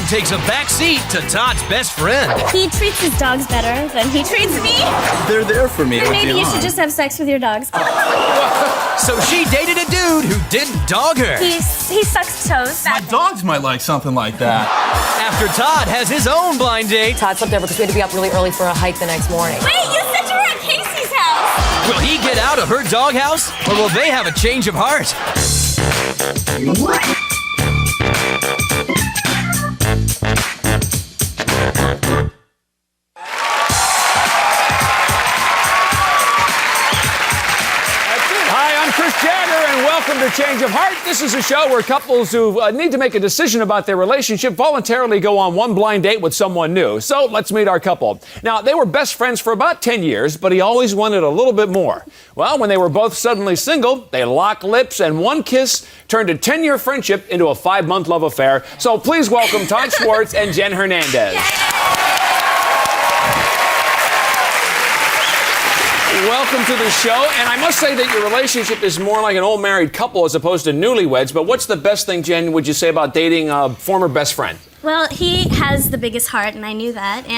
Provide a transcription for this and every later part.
takes a back seat to Todd's best friend. He treats his dogs better than he treats me. They're there for me. Then maybe you should just have sex with your dogs. So she dated a dude who didn't dog her. He sucks toes. My dogs might like something like that. After Todd has his own blind date. Todd slept over because we had to be up really early for a hike the next morning. Wait, you said you were at Casey's house. Will he get out of her doghouse, or will they have a change of heart? Welcome to Change of Heart. This is a show where couples who need to make a decision about their relationship voluntarily go on one blind date with someone new. So let's meet our couple. Now, they were best friends for about 10 years, but he always wanted a little bit more. Well, when they were both suddenly single, they locked lips, and one kiss turned a 10-year friendship into a 5-month love affair. So please welcome Todd Schwartz and Jen Hernandez. Welcome to the show, and I must say that your relationship is more like an old married couple as opposed to newlyweds, but what's the best thing, Jen, would you say about dating a former best friend? Well, he has the biggest heart, and I knew that,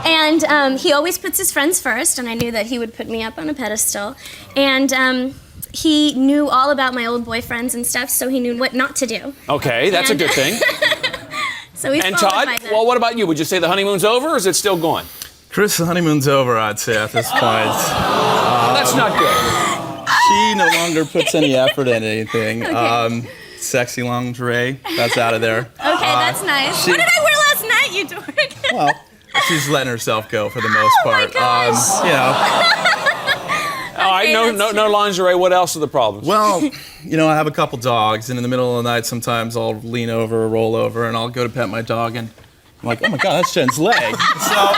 and he always puts his friends first, and I knew that he would put me up on a pedestal, and he knew all about my old boyfriends and stuff, so he knew what not to do. Okay, that's a good thing. So he's And Todd, well, what about you? Would you say the honeymoon's over, or is it still going? Chris, the honeymoon's over, I'd say, at this point. That's not good. She no longer puts any effort into anything. Okay. Sexy lingerie, that's out of there. Okay, that's nice. What did I wear last night, you dork? Well, she's letting herself go for the most part. My gosh. You know. All right, no lingerie. What else are the problems? Well, you know, I have a couple dogs, and in the middle of the night, sometimes I'll lean over or roll over, and I'll go to pet my dog, and I'm like, oh my God, that's Jen's leg. First of all,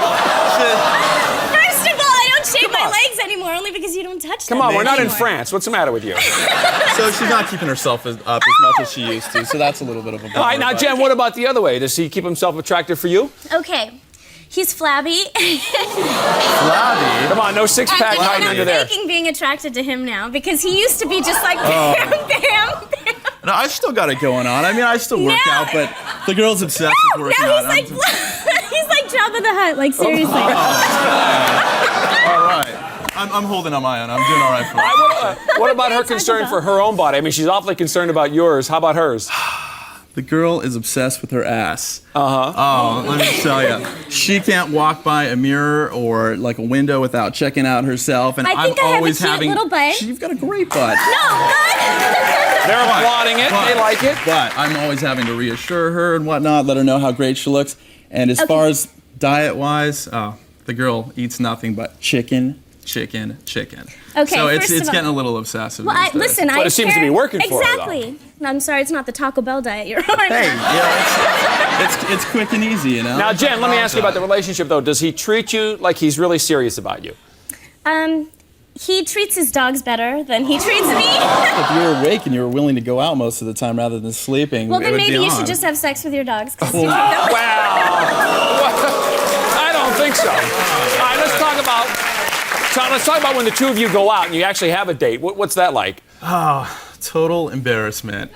I don't shave my legs anymore, only because you don't touch them. Come on, we're not in France. What's the matter with you? So she's not keeping herself up as much as she used to, so that's a little bit of a bummer. All right, now, Jen, what about the other way? Does he keep himself attractive for you? Okay. He's flabby. Flabby? Come on, no six-pack hiding under there. I'm faking being attracted to him now, because he used to be just like bam, bam, bam. No, I still got it going on. I mean, I still work out, but the girl's obsessed with working out. He's like Jabba the Hutt, like seriously. All right. I'm holding on my own. I'm doing all right for her. What about her concern for her own body? I mean, she's awfully concerned about yours. How about hers? The girl is obsessed with her ass. Uh-huh. Oh, let me tell you. She can't walk by a mirror or like a window without checking out herself. And I think I'm I have always a cute having little butt. You've got a great butt. No, They're applauding it. They like it. But I'm always having to reassure her and whatnot, let her know how great she looks. And as far as diet-wise, the girl eats nothing but chicken. Okay, so it's first of all, getting a little obsessive. Well, listen, But it seems to be working for her, exactly. I'm sorry, it's not the Taco Bell diet you're on. Hey, yeah, it's quick and easy, you know. Now, Jen, let me ask you about the relationship, though. Does he treat you like he's really serious about you? He treats his dogs better than he treats me. If you were awake and you were willing to go out most of the time rather than sleeping, Well, it then would maybe be you on. should just have sex with your dogs. Wow. I don't think so. All right, let's talk about... Todd, let's talk about when the two of you go out and you actually have a date. What's that like? Oh, total embarrassment.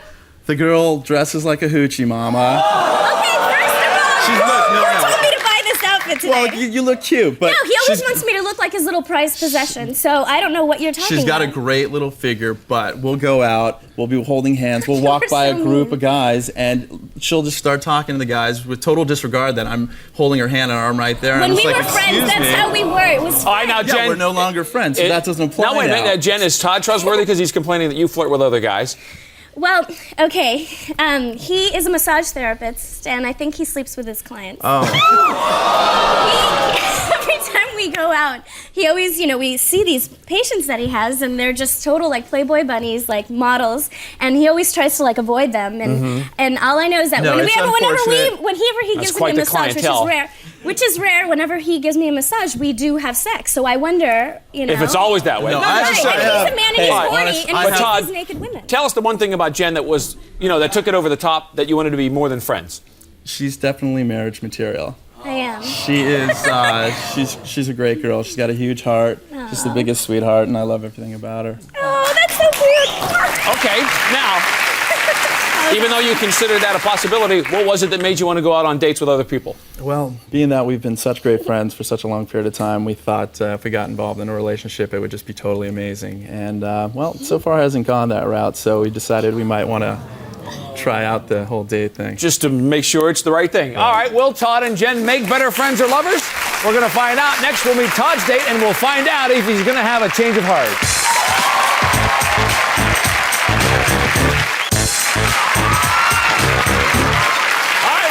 The girl dresses like a hoochie mama. Okay, first of all, She's you told me to buy this outfit today. Well, you look cute, but No, he always wants me to look like his little prized possession, so I don't know what you're talking about. she's got a great little figure, but we'll go out, we'll be holding hands, we'll walk by a group of guys, and she'll just start talking to the guys with total disregard that I'm holding her hand and arm right there. When and we I'm were like, friends, "Excuse that's me." how we were. It was All right, now, Yeah, Jen... we're no longer friends, so that doesn't apply now. Wait a minute, now. Jen, is Todd trustworthy because he's complaining that you flirt with other guys? Well, okay. He is a massage therapist, and I think he sleeps with his clients. Oh. Every time we go out, he always, we see these patients that he has, and they're just total like Playboy bunnies, like models, and he always tries to like avoid them. And all I know is that No, whenever it's unfortunate. he gives me quite a the massage, clientele. which is rare. Whenever he gives me a massage, we do have sex. So I wonder, If it's always that way. No, No, I right. just- And he's a man and he's horny, honest- and I he have- sees these naked women. Tell us the one thing about Jen that was, that took it over the top, that you wanted to be more than friends. She's definitely marriage material. I am. She is, she's a great girl. She's got a huge heart, just the biggest sweetheart, and I love everything about her. Oh, that's so cute. Okay, now, Even though you considered that a possibility, what was it that made you want to go out on dates with other people? Well, being that we've been such great friends for such a long period of time, we thought if we got involved in a relationship, it would just be totally amazing. And, well, so far it hasn't gone that route, so we decided we might want to try out the whole date thing. Just to make sure it's the right thing. All right, will Todd and Jen make better friends or lovers? We're going to find out. Next, we'll meet Todd's date, and we'll find out if he's going to have a change of heart.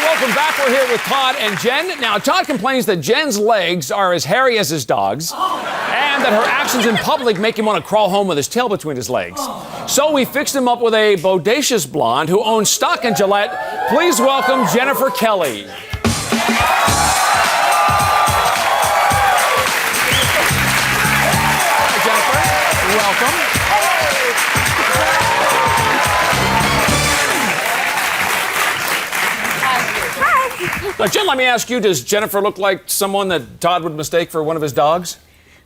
Welcome back. We're here with Todd and Jen. Now, Todd complains that Jen's legs are as hairy as his dog's and that her actions in public make him want to crawl home with his tail between his legs. So we fixed him up with a bodacious blonde who owns stock in Gillette. Please welcome Jennifer Kelly. Hi, Jennifer. Welcome. Now, Jen, let me ask you, does Jennifer look like someone that Todd would mistake for one of his dogs?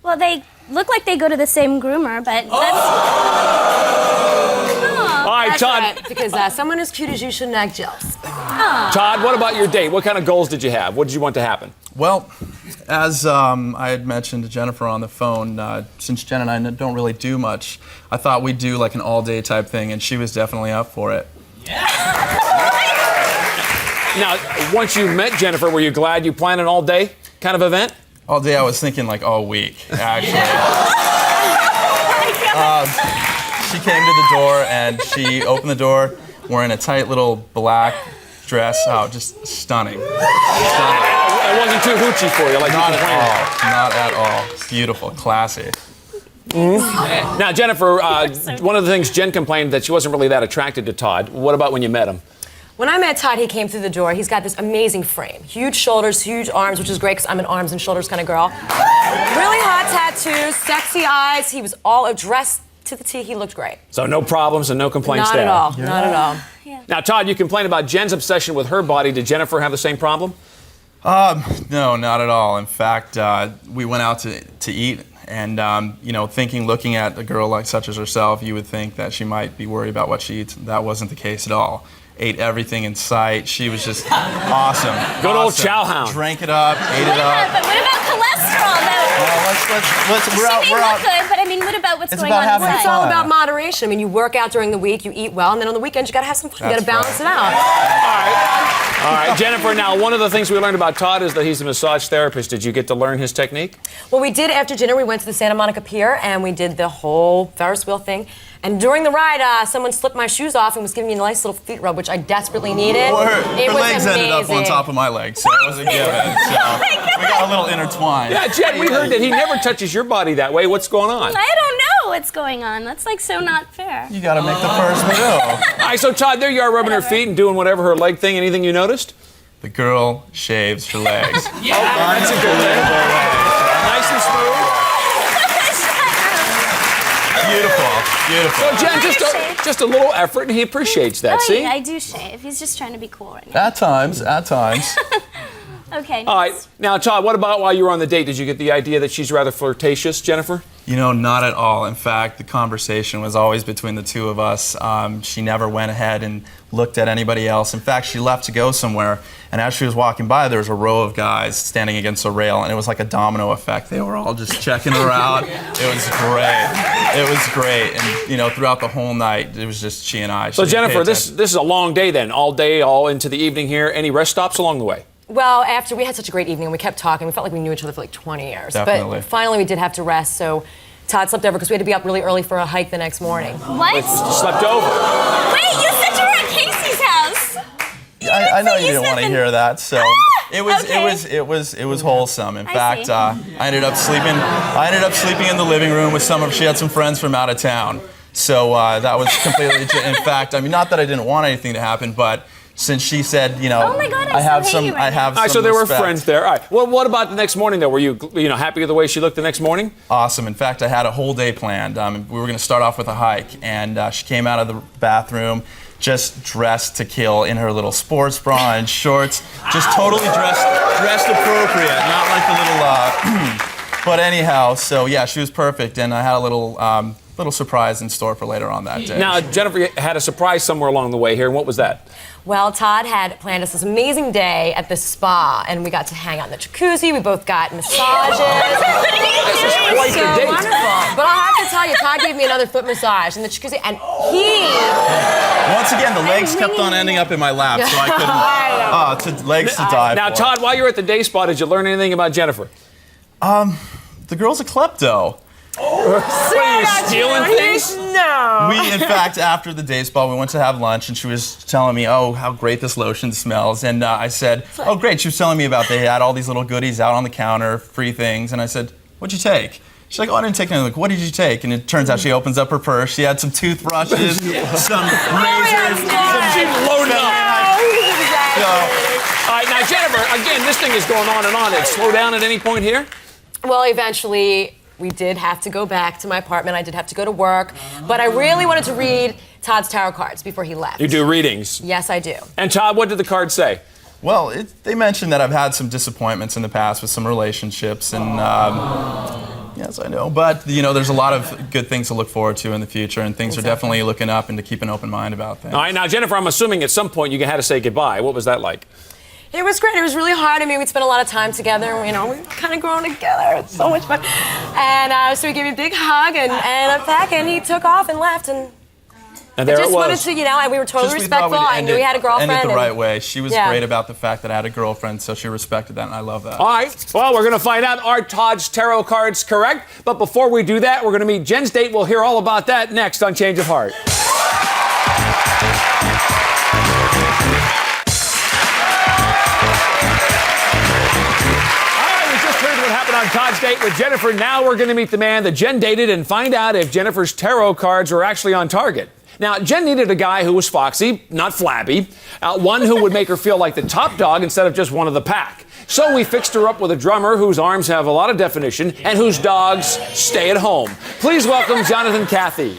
Well, they look like they go to the same groomer, but that's... All right, That's Todd. right, because someone as cute as you shouldn't act jealous. Todd, what about your date? What kind of goals did you have? What did you want to happen? Well, as I had mentioned to Jennifer on the phone, since Jen and I don't really do much, I thought we'd do like an all-day type thing, and she was definitely up for it. Now, once you met Jennifer, were you glad you planned an all-day kind of event? All day, I was thinking like all week, actually. She came to the door and she opened the door wearing a tight little black dress. Oh, just stunning. Stunning. It wasn't too hoochie for you, like Not you at complained. all. Not at all. Beautiful, classy. Now, Jennifer, one of the things Jen complained that she wasn't really that attracted to Todd. What about when you met him? When I met Todd, he came through the door. He's got this amazing frame. Huge shoulders, huge arms, which is great because I'm an arms and shoulders kind of girl. Really hot tattoos, sexy eyes. He was all dressed to the T. He looked great. So no problems and no complaints Not there. at all. Yeah. Not at all. Yeah. Now, Todd, you complained about Jen's obsession with her body. Did Jennifer have the same problem? No, not at all. In fact, we went out to eat, and looking at a girl like such as herself, you would think that she might be worried about what she eats. That wasn't the case at all. Ate everything in sight. She was just awesome. Good old Awesome. chow hound. Drank it up, ate it Yeah, up. but what about cholesterol, though? Let's we're out. She may look good, but I mean, what about what's It's going about on having inside? It's all about moderation. I mean, you work out during the week, you eat well, and then on the weekends you got to have some fun. You got to That's balance right. it out. All right, Jennifer, now one of the things we learned about Todd is that he's a massage therapist. Did you get to learn his technique? Well, we did after dinner. We went to the Santa Monica Pier and we did the whole Ferris wheel thing. And during the ride, someone slipped my shoes off and was giving me a nice little feet rub, which I desperately needed. Well, It her was legs ended up on amazing. top of my legs, so it was a given. So we got a little intertwined. Yeah, Jen, we heard that he never touches your body that way. What's going on? I don't know what's going on. That's like so not fair. You got to make the first move. All right, so Todd, there you are rubbing her feet and doing whatever her leg thing. Anything you noticed? The girl shaves her legs. That's a good thing. Nice and smooth. Beautiful, beautiful. So, Jen, just a little effort, and he appreciates that. Oh, See? yeah, I do shave. He's just trying to be cool right now. At times. Okay. All right. Now, Todd, what about while you were on the date? Did you get the idea that she's rather flirtatious, Jennifer? You know, not at all. In fact, the conversation was always between the two of us. She never went ahead and looked at anybody else. In fact, she left to go somewhere, and as she was walking by, there was a row of guys standing against a rail, and it was like a domino effect. They were all just checking her out. It was great. It was great. And, throughout the whole night, it was just she and I. So, Jennifer, this is a long day then, all day, all into the evening here. Any rest stops along the way? Well, after we had such a great evening, we kept talking. We felt like we knew each other for like 20 years. Definitely. But finally, we did have to rest. So Todd slept over because we had to be up really early for a hike the next morning. What? Slept over. Wait, you said you were at Casey's house. I know you didn't said want to the- hear that, so it was wholesome. In I fact, see. I ended up sleeping in the living room with she had some friends from out of town. So that was completely. In fact, I mean, not that I didn't want anything to happen, but since she said, Oh my God, I have so some, hate you right I have All right, some so there were respect. friends there. All right. Well, what about the next morning, though? Were you happy with the way she looked the next morning? Awesome. In fact, I had a whole day planned. We were going to start off with a hike, and she came out of the bathroom just dressed to kill in her little sports bra and shorts, just totally dressed appropriate, not like the little. But anyhow, so yeah, she was perfect, and I had a little little surprise in store for later on that day. Now, Jennifer had a surprise somewhere along the way here, and what was that? Well, Todd had planned us this amazing day at the spa, and we got to hang out in the jacuzzi. We both got massages. This is quite So the date. wonderful. But I'll have to tell you, Todd gave me another foot massage in the jacuzzi, and Once again, the legs kept on ending up in my lap, so I couldn't. Legs to die Now, for. Todd, while you were at the day spa, did you learn anything about Jennifer? The girl's a klepto. What, are you stealing things? No. We, in fact, after the day spa, we went to have lunch, and she was telling me, oh, how great this lotion smells. And I said, oh, great. She was telling me about they had all these little goodies out on the counter, free things. And I said, what'd you take? She's like, oh, I didn't take anything. Like, what did you take? And it turns out she opens up her purse. She had some toothbrushes, some razors. She loaded up. So, All right, now, Jennifer, again, this thing is going on and on. Did it slow down at any point here? Well, eventually, we did have to go back to my apartment. I did have to go to work. But I really wanted to read Todd's tarot cards before he left. You do readings. Yes, I do. And Todd, what did the card say? well, they mentioned that I've had some disappointments in the past with some relationships, and yes, I know. But, there's a lot of good things to look forward to in the future, and things are definitely looking up, and to keep an open mind about things. All right, now, Jennifer, I'm assuming at some point you had to say goodbye. What was that like? It was great. It was really hard. I mean, we'd spent a lot of time together. We kind of grown together. It's so much fun. And so he gave me a big hug and a peck, and he took off and left. And there just it wanted was. to, and we were totally Just we thought respectful. we'd I knew he had a girlfriend. End it the right way. She was Yeah. great about the fact that I had a girlfriend, so she respected that, and I love that. All right, well, we're going to find out are Todd's tarot cards correct? But before we do that, we're going to meet Jen's date. We'll hear all about that next on Change of Heart. On Todd's date with Jennifer, now we're going to meet the man that Jen dated and find out if Jennifer's tarot cards were actually on target. Now, Jen needed a guy who was foxy, not flabby, one who would make her feel like the top dog instead of just one of the pack. So we fixed her up with a drummer whose arms have a lot of definition and whose dogs stay at home. Please welcome Jonathan Cathy.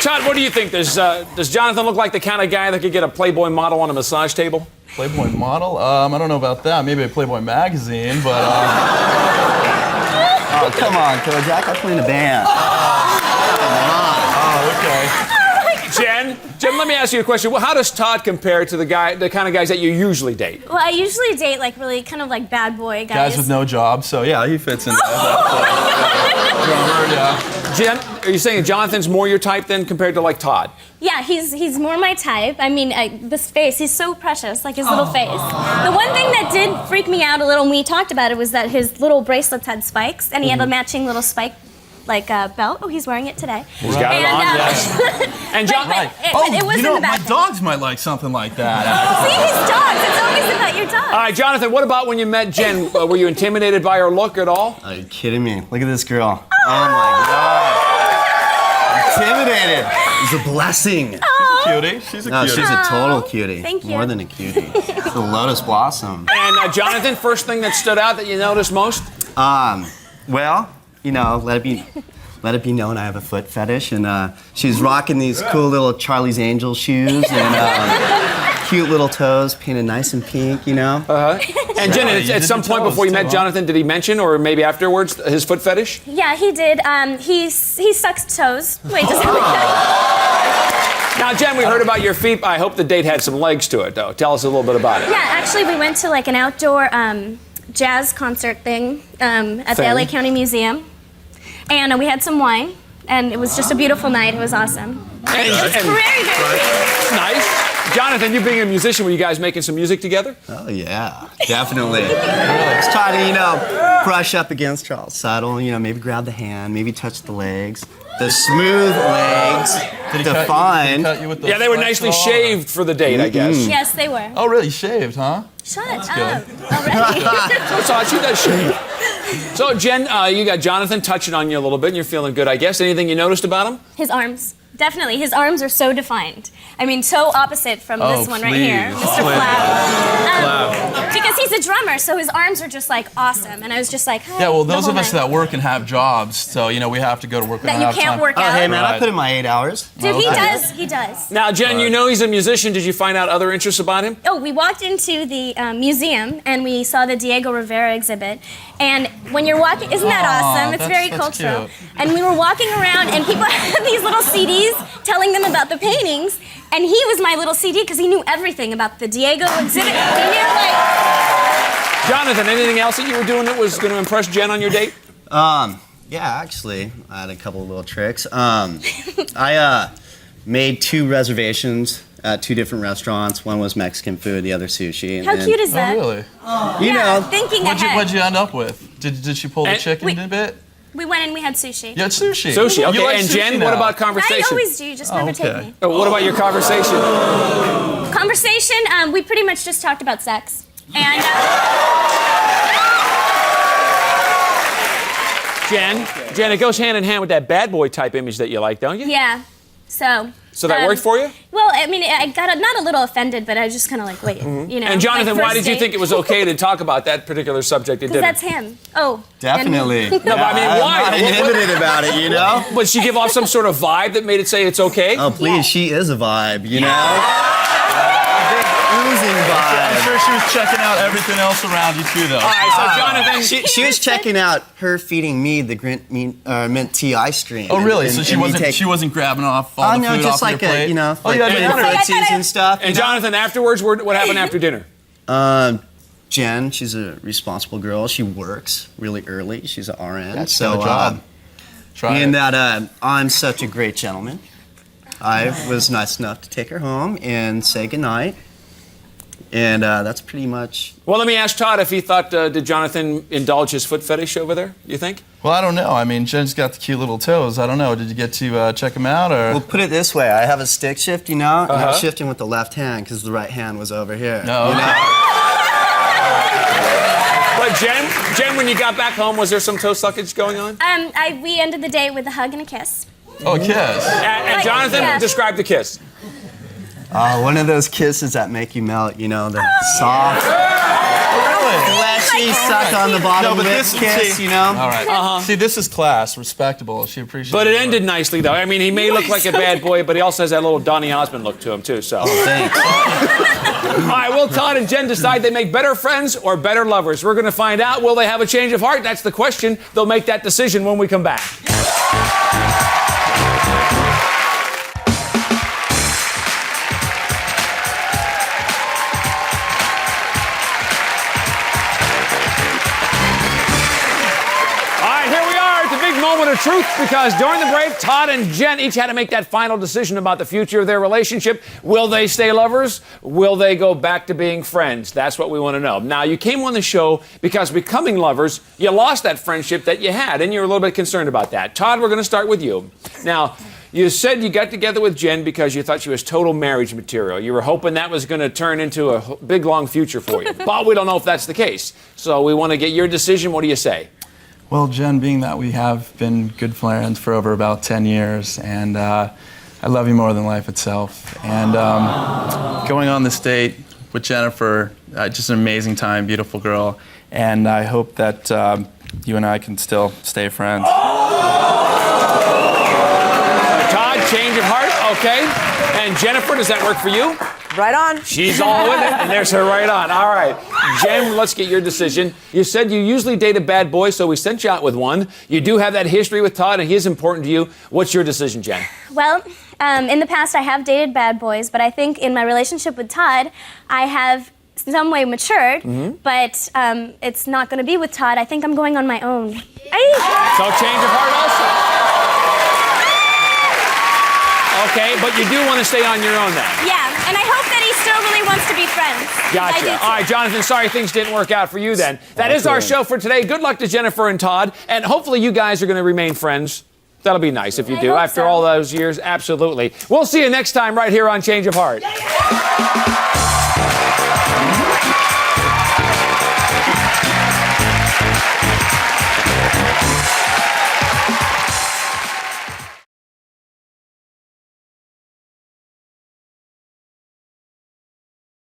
Todd, what do you think? Does Jonathan look like the kind of guy that could get a Playboy model on a massage table? Playboy model? I don't know about that. Maybe a Playboy magazine, but... Oh, come on, Kojak. I play in a band. Jen, let me ask you a question. Well, how does Todd compare to the kind of guys that you usually date? Well, I usually date like really kind of like bad boy guys. Guys with no job, so yeah, he fits in that. Drummer, yeah. Jen, are you saying Jonathan's more your type than compared to like Todd? Yeah, he's more my type. I mean, this face, he's so precious, like his little face. The one thing that did freak me out a little when we talked about it was that his little bracelets had spikes, and he had a matching little spike, belt. Oh, he's wearing it today. He's got it on, yes. And John, it wasn't a bad my thing. dogs might like something like that. See, his dogs. It's always about your dogs. all right, Jonathan, what about when you met Jen? Were you intimidated by her look at all? Are you kidding me? Look at this girl. Oh my God. Intimidated. It's a blessing. Cutie. She's a No, cutie. she's a total cutie. Thank you. More than a cutie. She's a lotus blossom. And Jonathan, first thing that stood out that you noticed most? Well, let it be known I have a foot fetish, and she's rocking these cool little Charlie's Angel shoes and cute little toes, painted nice and pink, And Jen, at some point before you met Jonathan, did he mention, or maybe afterwards, his foot fetish? Yeah, he did. He sucks toes. Wait, just Now, Jen, we heard about your feet. I hope the date had some legs to it, though. Tell us a little bit about it. Yeah, actually, we went to like an outdoor jazz concert thing at the LA County Museum, and we had some wine, and it was just a beautiful night. It was awesome. It was very, very cute. Nice. Jonathan, you being a musician, were you guys making some music together? Oh, yeah, definitely. Just trying to, brush up against Charles' saddle, maybe grab the hand, maybe touch the legs. The smooth legs defined. Yeah, they were nicely shaved for the date, I guess. Yes, they were. Oh, really? Shaved, huh? Shut That's up good. already. So she does shave. So, Jen, you got Jonathan touching on you a little bit, and you're feeling good, I guess. Anything you noticed about him? His arms. Definitely. His arms are so defined. I mean, so opposite from this one right here, Mr. Flab. Because he's a drummer, so his arms are just like awesome. And I was just like, hey, Yeah, well, those the of whole us night. that work and have jobs, so, you know, we have to go to work. That you can't work out. Oh, hey, man, I Right. put in my 8 hours. Dude, he does. He does. Now, Jen, you know he's a musician. Did you find out other interests about him? Oh, we walked into the museum and we saw the Diego Rivera exhibit. And when you're walking, isn't that awesome? It's very that's cultural. cute. And we were walking around and people had these little CDs telling them about the paintings. And he was my little CD because he knew everything about the Diego exhibit. He knew Jonathan, anything else that you were doing that was going to impress Jen on your date? Yeah, actually, I had a couple of little tricks. I made 2 reservations at 2 different restaurants. One was Mexican food, the other sushi. How cute is Oh, that? really? You know, Thinking ahead. What'd you end up with? Did she pull the And- chicken a bit? We went and we had sushi. You had sushi. Sushi, okay. You like And sushi Jen, now. what about I conversation? always do, you just never take okay. me. What about your conversation? Conversation, we pretty much just talked about sex. And Jen, it goes hand in hand with that bad boy type image that you like, don't you? yeah, so. So that worked for you? Well, I mean, I got not a little offended, but I was just kind of like, wait, you know. And Jonathan, like why did you first think it was okay to talk about that particular subject at Because dinner? that's him. Oh. definitely. and- No, but I mean, why? I'm not inhibited about it, you know? Would she give off some sort of vibe that made it say it's okay? Oh, please, Yeah. she is a vibe, you know? Oozing I'm vibe. sure she was checking out everything else around you too, though. All right, so Jonathan, She was checking out her feeding me the mint tea ice cream. Oh, really? And- So and she me wasn't take- she wasn't grabbing off all Oh, the no, food just off like your a, plate? you know, Oh, like yeah, putting yeah. footsies and stuff. and Jonathan, afterwards, what happened after dinner? Jen, she's a responsible girl. She works really early. She's an RN. That's so, got a job. Try being it. that I'm such a great gentleman, I was nice enough to take her home and say goodnight. And that's pretty much. Well, let me ask Todd if he thought, did Jonathan indulge his foot fetish over there, you think? Well, I don't know. I mean, Jen's got the cute little toes. I don't know. Did you get to check them out, or? Well, put it this way. I have a stick shift, you know, and I was shifting with the left hand because the right hand was over here. No. You know? But Jen, when you got back home, was there some toe suckage going on? We ended the day with a hug and a kiss. Oh, a kiss. And Like, Jonathan, yeah. describe the kiss. One of those kisses that make you melt, you know, the soft, fleshy, suck on the bottom No, but lip this- kiss, see- you know? All right. See, this is class, respectable. She appreciates. But it your ended nicely, though. I mean, he may look like a bad boy, but he also has that little Donny Osmond look to him, too, so. Thanks. All right, will Todd and Jen decide they make better friends or better lovers? We're going to find out. Will they have a change of heart? That's the question. They'll make that decision when we come back. All right, here we are at the big moment of truth because during the break, Todd and Jen each had to make that final decision about the future of their relationship. Will they stay lovers? Will they go back to being friends? That's what we want to know. Now, you came on the show because becoming lovers, you lost that friendship that you had, and you're a little bit concerned about that. Todd, we're going to start with you. Now, you said you got together with Jen because you thought she was total marriage material. You were hoping that was going to turn into a big, long future for you. But we don't know if that's the case. So we want to get your decision. What do you say? Well, Jen, being that we have been good friends for over about 10 years, and I love you more than life itself. And going on this date with Jennifer, just an amazing time, beautiful girl. And I hope that you and I can still stay friends. Todd, change of heart, okay. And Jennifer, does that work for you? Right on. She's all with it, and there's her right on. All right. Jen, let's get your decision. You said you usually date a bad boy, so we sent you out with one. You do have that history with Todd, and he is important to you. What's your decision, Jen? Well, in the past, I have dated bad boys, but I think in my relationship with Todd, I have in some way matured, but it's not going to be with Todd. I think I'm going on my own. So change of heart also. Okay, but you do want to stay on your own then. Yeah, and I hope that he still really wants to be friends. I do Gotcha. too. All right, Jonathan, sorry things didn't work out for you then. That is our show for today. Good luck to Jennifer and Todd, and hopefully you guys are going to remain friends. That'll be nice if you I do. hope After so. all those years, absolutely. We'll see you next time right here on Change of Heart.